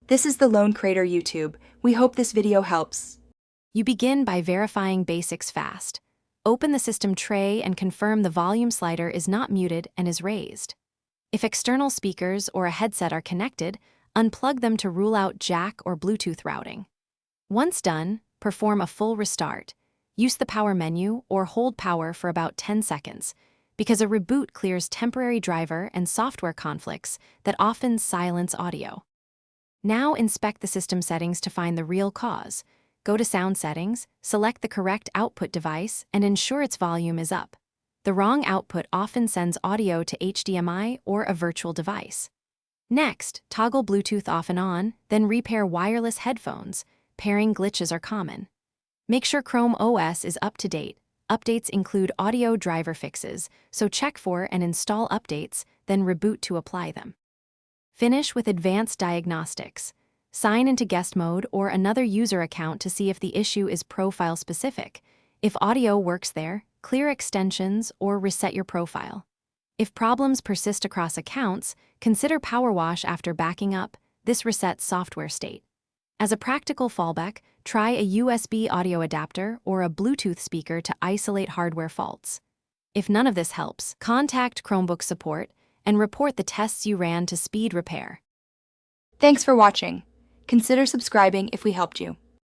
This is the Lone Crater YouTube. We hope this video helps. You begin by verifying basics fast. Open the system tray and confirm the volume slider is not muted and is raised. If external speakers or a headset are connected, unplug them to rule out jack or Bluetooth routing. Once done, perform a full restart. Use the power menu or hold power for about 10 seconds, because a reboot clears temporary driver and software conflicts that often silence audio. Now inspect the system settings to find the real cause. Go to Sound Settings, select the correct output device, and ensure its volume is up. The wrong output often sends audio to HDMI or a virtual device. Next, toggle Bluetooth off and on, then repair wireless headphones. Pairing glitches are common. Make sure Chrome OS is up to date. Updates include audio driver fixes, so check for and install updates, then reboot to apply them. Finish with advanced diagnostics. Sign into guest mode or another user account to see if the issue is profile specific. If audio works there, clear extensions or reset your profile. If problems persist across accounts, consider power wash after backing up. This resets software state. As a practical fallback, try a USB audio adapter or a Bluetooth speaker to isolate hardware faults. If none of this helps, contact Chromebook support and report the tests you ran to speed repair. Thanks for watching. Consider subscribing if we helped you.